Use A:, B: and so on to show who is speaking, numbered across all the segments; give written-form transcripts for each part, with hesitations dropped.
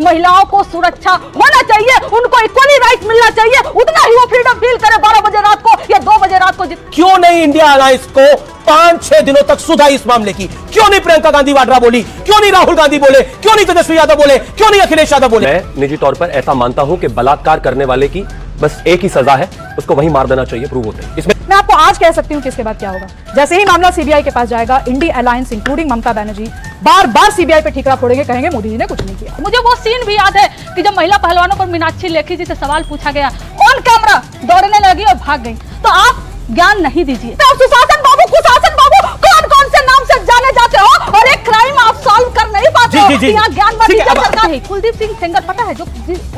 A: महिलाओं को सुरक्षा होना चाहिए, उनको इक्वली राइट मिलना चाहिए, उतना ही वो फ्रीडम फील करे 12 बजे रात को या 2 बजे रात को।
B: क्यों नहीं इंडिया अलायंस को 5-6 दिनों तक सुधा इस मामले की? क्यों नहीं प्रियंका गांधी वाड्रा बोली? क्यों नहीं राहुल गांधी बोले? क्यों नहीं तेजस्वी यादव बोले? क्यों नहीं अखिलेश यादव बोले?
C: मैं निजी तौर पर ऐसा मानता हूं कि बलात्कार करने वाले की बस एक ही सजा है, उसको वहीं मार देना चाहिए, प्रूव होते हैं। इसमें
D: मैं आपको आज कह सकती हूं कि इसके बाद क्या होगा। जैसे ही मामला सीबीआई के पास जाएगा, India alliance including Mamata Banerjee बार बार सीबीआई पे ठीकरा फोड़ेंगे, कहेंगे मोदी जी ने कुछ नहीं किया।
A: मुझे वो सीन भी याद है कि जब महिला पहलवानों पर मीनाक्षी लेखी जी से सवाल पूछा गया, ऑन कैमरा दौड़ने लगी और भाग गई। तो आप ज्ञान नहीं दीजिए। तो सुशासन बाबू, कुशासन बाबू, कौन कौन से नाम से जाने जाते हो और एक क्राइम आप सॉल्व कर नहीं पाते हो। यहाँ ज्ञान सरकार है। कुलदीप सिंह सेंगर पता है, जो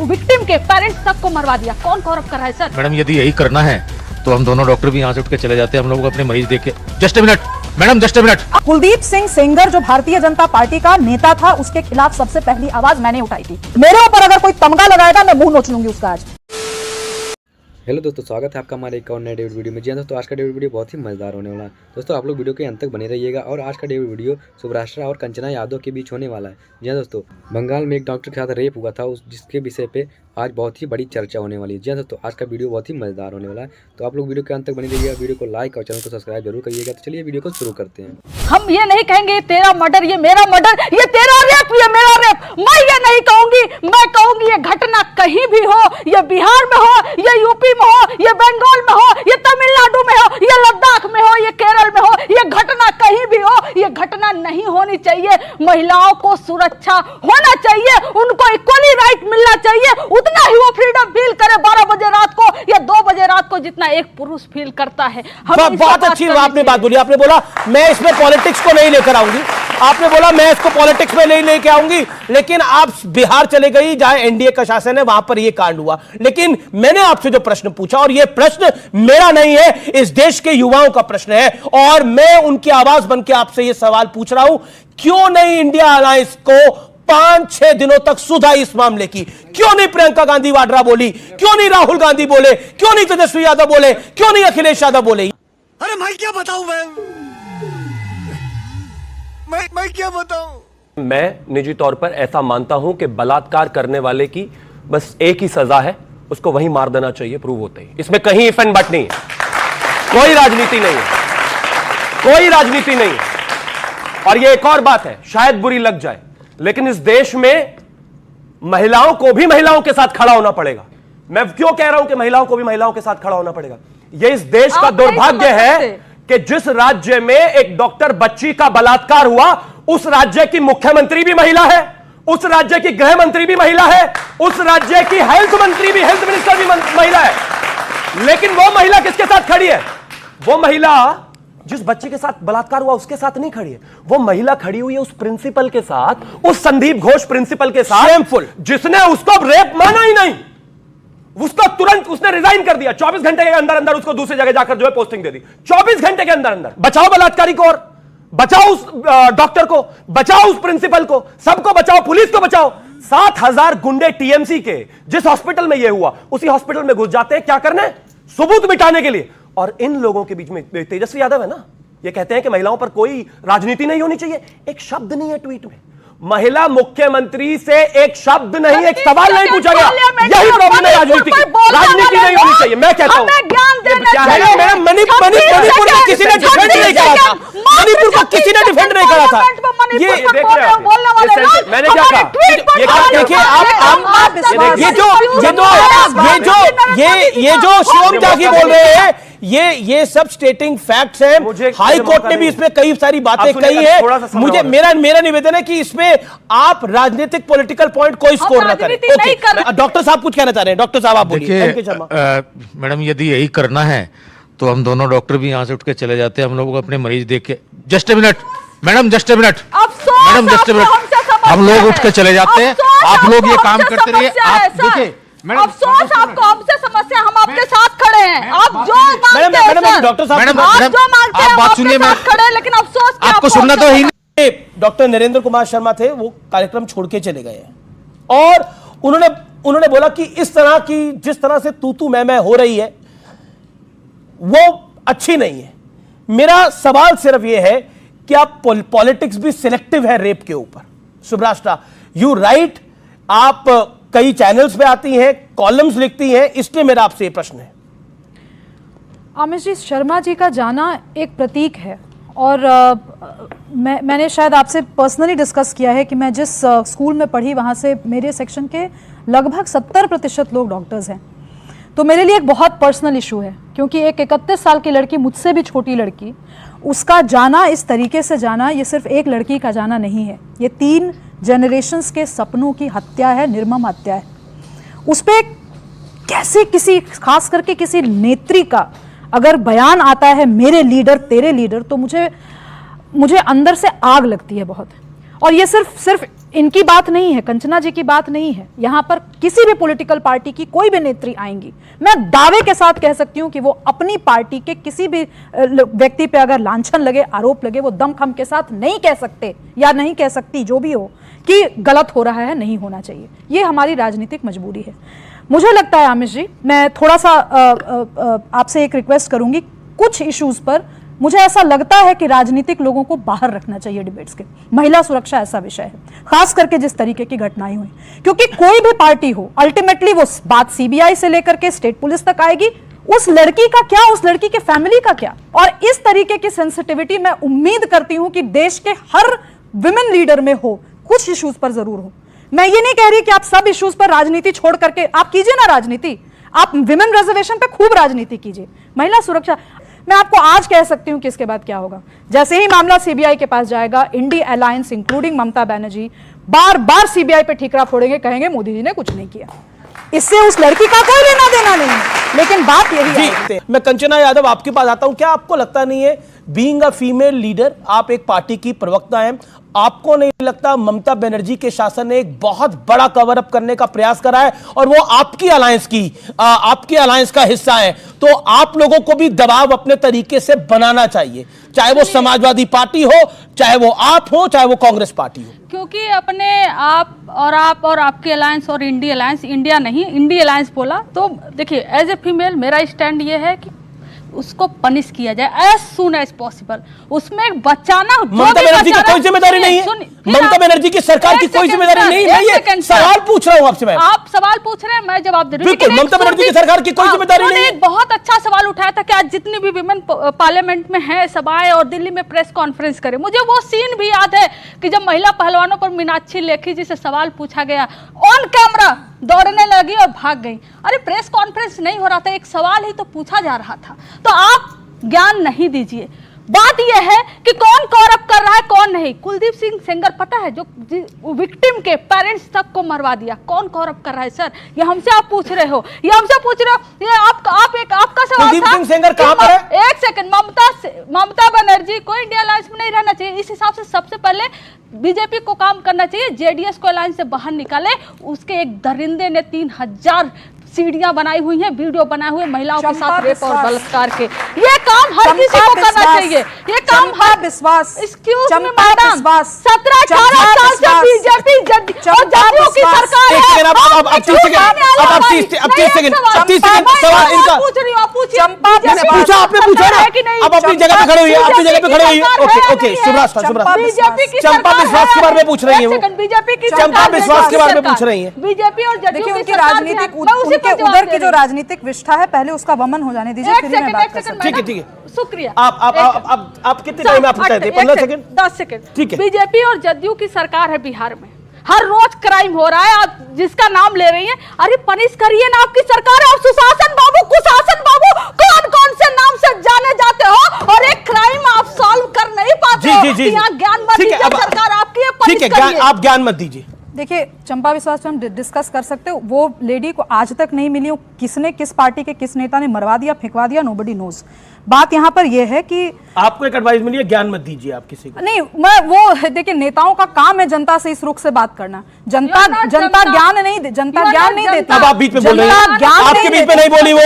A: विक्टिम के पेरेंट्स तक को मरवा दिया, कौन कौन कर रहा है सर?
E: मैडम यदि यही करना है तो हम दोनों डॉक्टर भी यहाँ से उठ के चले जाते हैं, हम लोग अपने मरीज देख के। Just a minute madam, just a minute.
D: Kuldeep Singh Sengar जो भारतीय जनता पार्टी का नेता था, उसके खिलाफ सबसे पहली आवाज मैंने उठाई थी। मेरे ऊपर अगर कोई तमगा लगाएगा, मैं मुंह नोच लूंगी उसका आज।
F: हेलो दोस्तों, स्वागत है आपका हमारे एक और नए डेविड वीडियो में। जी दोस्तों, आज का डेविड वीडियो बहुत ही मज़ेदार होने वाला है। दोस्तों आप लोग वीडियो के अंत तक बने रहिएगा। और आज का डेविड वीडियो सुब्राष्ट्रा और कंचना यादव के बीच होने वाला है। जी दोस्तों, बंगाल में एक डॉक्टर के साथ रेप हुआ था, जिसके विषय पे आज बहुत ही बड़ी चर्चा होने वाली है। जी दोस्तों, आज का वीडियो बहुत ही मज़ेदार होने वाला है, तो आप लोग वीडियो के अंत तक बने रहिएगा। वीडियो को लाइक और चैनल को सब्सक्राइब जरूर करिएगा। तो चलिए वीडियो को शुरू करते हैं।
A: हम ये नहीं कहेंगे तेरा मर्डर, ये मेरा मर्डर, ये तेरा रेप, ये मेरा रेप। मैं ये नहीं कहूंगी। मैं कहूंगी ये घटना कहीं भी हो, ये बिहार में हो, ये यूपी में हो, ये बंगाल में हो, ये तमिलनाडु में हो, ये लद्दाख में हो, ये केरल में हो, ये घटना कहीं भी हो, ये घटना नहीं होनी चाहिए। महिलाओं को सुरक्षा होना चाहिए, उनको इक्वली राइट मिलना चाहिए, उतना ही वो फ्रीडम फील करे 12 बजे रात को या 2 बजे रात को, जितना एक पुरुष फील करता है।
B: बहुत अच्छी आपने बात बोली। आपने बोला मैं इसमें पॉलिटिक्स को नहीं लेकर आऊंगी, आपने बोला मैं इसको पॉलिटिक्स में नहीं लेकर आऊंगी, लेकिन आप बिहार चले गई जहां एनडीए का शासन है, वहां पर यह कांड हुआ। लेकिन मैंने आपसे जो प्रश्न पूछा, और यह प्रश्न मेरा नहीं है, इस देश के युवाओं का प्रश्न है, और मैं उनकी आवाज बनकर आपसे यह सवाल पूछ रहा हूं, क्यों नहीं इंडिया अलायंस को 5-6 दिनों तक सुधा इस मामले की? क्यों नहीं प्रियंका गांधी वाड्रा बोली? क्यों नहीं राहुल गांधी बोले? क्यों नहीं तेजस्वी यादव बोले? क्यों नहीं अखिलेश यादव बोले?
G: अरे मैं क्या बताऊं, मैं क्या बताऊं?
C: मैं निजी तौर पर ऐसा मानता हूं कि बलात्कार करने वाले की बस एक ही सजा है, उसको वहीं मार देना चाहिए, प्रूव होते ही। इसमें कहीं इफ एंड बट नहीं है, कोई राजनीति नहीं है, कोई राजनीति नहीं है। और ये एक और बात है, शायद बुरी लग जाए, लेकिन इस देश में महिलाओं को भी महिलाओं के साथ खड़ा होना पड़ेगा। मैं क्यों कह रहा हूं कि महिलाओं को भी महिलाओं के साथ खड़ा होना पड़ेगा? यह इस देश का दुर्भाग्य है कि जिस राज्य में एक डॉक्टर बच्ची का बलात्कार हुआ, उस राज्य की मुख्यमंत्री भी महिला है, उस राज्य की गृह मंत्री भी महिला है, उस राज्य की हेल्थ मिनिस्टर भी महिला है। लेकिन वो महिला किसके साथ खड़ी है? वो महिला जिस बच्चे के साथ बलात्कार हुआ उसके साथ नहीं खड़ी है, वो महिला खड़ी हुई है उस प्रिंसिपल के साथ, उस संदीप घोष प्रिंसिपल के साथ, शेमफुल, जिसने उसको रेप माना ही नहीं। उसको तुरंत उसने रिजाइन कर दिया, 24 घंटे के अंदर अंदर उसको दूसरी जगह जाकर जो है पोस्टिंग दे दी। 24 घंटे के अंदर अंदर। बचाओ बलात्कारी को, और बचाओ उस डॉक्टर को, बचाओ उस प्रिंसिपल को, सबको बचाओ, पुलिस को बचाओ। 7,000 गुंडे टीएमसी के जिस हॉस्पिटल में यह हुआ, उसी हॉस्पिटल में घुस जाते हैं, क्या करने? सबूत मिटाने के लिए। और इन लोगों के बीच में तेजस्वी यादव है ना, ये कहते हैं कि महिलाओं पर कोई राजनीति नहीं होनी चाहिए। एक शब्द नहीं है ट्वीट में, महिला मुख्यमंत्री से एक शब्द नहीं, एक सवाल नहीं पूछा गया। यही प्रॉब्लम है राजनीति की, राजनीति नहीं होनी चाहिए। मैं कहता हूं मणिपुर को किसी ने डिफेंड नहीं करा था, मणिपुर को किसी ने डिफेंड नहीं करा था। ये मैंने क्या कहा? देखिए ये जो शिवम त्यागी बोल रहे हैं, ये सब स्टेटिंग फैक्ट्स हैं। हाई कोर्ट ने भी इसमें कई सारी बातें कही है। मुझे मेरा निवेदन है कि इसमें आप राजनीतिक पॉलिटिकल पॉइंट कोई स्कोर ना करें। डॉक्टर साहब कुछ कहना चाह रहे हैं, डॉक्टर साहब आप बोलिए।
E: मैडम यदि यही करना है तो हम दोनों डॉक्टर भी यहाँ से उठ के चले जाते हैं, हम लोग अपने मरीज देख के। Just a minute madam, just a minute madam, just a minute. हम लोग उठ के चले जाते हैं, आप लोग ये काम करते रहिए। आप देखिए
A: अफसोस आपको, हमसे समस्या, हम आपके साथ खड़े हैं। आप जो मांगते हैं
B: डॉक्टर साहब,
A: आप जो मांगते हैं, बात सुनिए, मैं खड़े, लेकिन अफसोस
E: आपको सुनना तो ही नहीं।
B: डॉक्टर नरेंद्र कुमार शर्मा थे, वो कार्यक्रम छोड़ के चले गए हैं, और उन्होंने बोला कि इस तरह की जिस तरह से तू मैं हो रही है वो अच्छी नहीं है। मेरा सवाल सिर्फ ये है कि आप पॉलिटिक्स भी सिलेक्टिव है रेप के ऊपर। सुब्राष्ट्रा, यू राइट आप कई चैनल्स पे आती हैं, कॉलम्स लिखती हैं, इसलिए मेरा आपसे ये प्रश्न है।
D: आमिर जी, शर्मा जी का जाना एक प्रतीक है और मैंने शायद आपसे पर्सनली डिस्कस किया है कि मैं जिस स्कूल में पढ़ी वहाँ से मेरे सेक्शन के लगभग 70% लोग डॉक्टर्स हैं। तो मेरे लिए एक बहुत पर्सनल इशू है, क्योंकि एक 31 साल की लड़की, मुझसे भी छोटी लड़की, उसका जाना इस तरीके से जाना, ये सिर्फ एक लड़की का जाना नहीं है, ये 3 जनरेशंस के सपनों की हत्या है, निर्मम हत्या है। उस पर कैसे किसी, खास करके किसी नेत्री का अगर बयान आता है, मेरे लीडर तेरे लीडर, तो मुझे अंदर से आग लगती है बहुत। और ये सिर्फ इनकी बात नहीं है, कंचना जी की बात नहीं है, यहाँ पर किसी भी पॉलिटिकल पार्टी की कोई भी नेत्री आएंगी, मैं दावे के साथ कह सकती हूँ कि वो अपनी पार्टी के किसी भी व्यक्ति पे अगर लांछन लगे, आरोप लगे, वो दमखम के साथ नहीं कह सकते या नहीं कह सकती, जो भी हो, कि गलत हो रहा है, नहीं होना चाहिए। ये हमारी राजनीतिक मजबूरी है। मुझे लगता है आमिर जी, मैं थोड़ा सा आपसे एक रिक्वेस्ट करूंगी, कुछ इश्यूज पर मुझे ऐसा लगता है कि राजनीतिक लोगों को बाहर रखना चाहिए डिबेट्स के। महिला सुरक्षा ऐसा विषय है, खास करके जिस तरीके की घटनाएं हुई, क्योंकि कोई भी पार्टी हो, अल्टीमेटली वो बात सीबीआई से लेकर के स्टेट पुलिस तक आएगी। उस लड़की का क्या, उस लड़की के फैमिली का क्या? और इस तरीके की सेंसिटिविटी मैं उम्मीद करती हूं कि देश के हर विमेन लीडर में हो, कुछ इश्यूज पर जरूर हो। मैं ये नहीं कह रही कि आप सब इश्यूज पर राजनीति छोड़ करके, आप कीजिए ना राजनीति, आप विमेन रिजर्वेशन पे खूब राजनीति कीजिए, महिला सुरक्षा। मैं आपको आज कह सकती हूं कि इसके बाद क्या होगा। जैसे ही मामला सीबीआई के पास जाएगा, INDI alliance including Mamata Banerjee बार बार सीबीआई पे ठीकरा फोड़ेंगे, कहेंगे मोदी जी ने कुछ नहीं किया। इससे उस लड़की का कोई लेना देना नहीं है, लेकिन बात यही है।
B: मैं कंचना यादव आपके पास आता हूं, क्या आपको लगता नहीं है, बीइंग अ फीमेल लीडर, आप एक पार्टी की प्रवक्ता हैं, आपको नहीं लगता ममता बनर्जी के शासन ने एक बहुत बड़ा कवर अप करने का प्रयास करा है और वो आपकी अलायंस का हिस्सा है, तो आप लोगों को भी दबाव अपने तरीके से बनाना चाहिए, चाहे वो समाजवादी पार्टी हो, चाहे वो आप हो, चाहे वो कांग्रेस पार्टी हो?
A: क्योंकि अपने आप और आपके अलायंस और इंडी अलायंस, इंडिया नहीं इंडी अलायंस बोला, तो देखिए एज ए फीमेल मेरा स्टैंड ये है कि उसको पनिश किया जाए एज सून एज पॉसिबल। उसमें एक बचाना,
B: ममता बनर्जी की कोई जिम्मेदारी नहीं है, ममता बनर्जी की सरकार की कोई जिम्मेदारी नहीं है। मैं ये सवाल पूछ रहा हूं आपसे,
A: आप सवाल पूछ रहे हैं, मैं जवाब दे रही हूं।
B: बिल्कुल, ममता बनर्जी की सरकार की कोई जिम्मेदारी नहीं है।
A: एक बहुत अच्छा सवाल उठाया था कि आज जितनी भी विमेन पार्लियामेंट में है, सभाएं और दिल्ली में प्रेस कॉन्फ्रेंस करे। मुझे वो सीन भी याद है कि जब महिला पहलवानों पर मीनाक्षी लेखी जी से सवाल पूछा गया, ऑन कैमरा दौड़ने लगी और भाग गई। अरे प्रेस कॉन्फ्रेंस नहीं हो रहा था, एक सवाल ही तो पूछा जा रहा था। तो आप ज्ञान नहीं दीजिए। बात यह है कि कौन कवर कर रहा है, कौन नहीं। कुलदीप सिंह सेंगर पता है, जो विक्टिम के पेरेंट्स तक को मरवा दिया, कौन कवर कर रहा है? सर, ये हमसे आप पूछ रहे हो, ये हमसे पूछ रहे हो, ये आपका सवाल था।
B: कुलदीप सिंह सेंगर कहां पर है?
A: एक सेकंड, ममता बनर्जी को इंडिया अलायंस में नहीं रहना चाहिए। इस हिसाब से सबसे पहले बीजेपी को काम करना चाहिए, जेडीएस को अलायंस से बाहर निकाले। उसके एक दरिंदे ने 3000 सीढ़ियां बनाई हुई हैं, वीडियो बनाए हुए महिलाओं के साथ रेप और बलत्कार के। ये काम हर किसी को करना चाहिए। ये काम हर
D: विश्वास,
A: एक्सक्यूज मी मैडम, 17-18 साल से बीजेपी और जदयू की सरकार है।
B: अब 30 सेकंड सवाल इनका पूछा, आपने पूछा ना, अब अपनी जगह पे खड़े हुई है, ओके
A: बीजेपी की
B: चंपा विश्वास के बारे में पूछ रही है,
A: बीजेपी की
B: चंपा विश्वास के बारे में पूछ रही है।
A: बीजेपी और जदयू की
D: राजनीतिक, उधर की जो राजनीतिक विष्ठा है, पहले उसका वमन हो जाने दीजिए, फिर मैं बात कर सकती हूं।
B: ठीक है,
A: शुक्रिया।
B: आप कितने टाइम आप पूछते थे? 15 सेकंड,
A: 10 सेकंड।
B: ठीक है।
A: बीजेपी और जदयू की सरकार है बिहार में, हर रोज क्राइम हो रहा है, आप जिसका नाम ले रही हैं, अरे पनिश करिए ना, आपकी सरकार है। और सुशासन बाबू, कुशासन बाबू, कौन से नाम से जाने जाते हो, और एक क्राइम आप सॉल्व कर नहीं पाते हो। यहाँ ज्ञान मत दीजिए, सरकार आपकी है, पनिश करिए।
B: आप ज्ञान मत दीजिए।
D: देखिए, चंपा विश्वास पे हम डिस्कस कर सकते हो, वो लेडी को आज तक नहीं मिली, किसने, किस पार्टी के किस नेता ने मरवा दिया, फेंकवा दिया, नोबडी नोज। बात यहाँ पर यह है कि
B: आपको एक एडवाइस मिली है, ज्ञान मत दीजिए आप किसी को।
D: नहीं, मैं वो देखिए, नेताओं का काम है जनता से इस रुख से बात करना। जनता ज्ञान नहीं देती।
B: अब आप बीच में बोल रहे हैं, आपके बीच में नहीं बोली वो।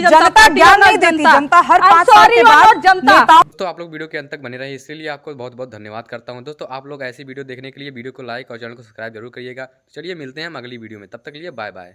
D: जनता ज्ञान नहीं देती, जनता हर 5 साल के बाद नेताओं।
F: तो आप लोग वीडियो के अंत तक बने रहिए, इसलिए आपको बहुत बहुत धन्यवाद करता हूं। दोस्तों, आप लोग ऐसी वीडियो देखने के लिए वीडियो को लाइक और चैनल को सब्सक्राइब जरूर करिएगा। चलिए मिलते हैं हम अगली वीडियो में, तब तक के लिए बाय बाय।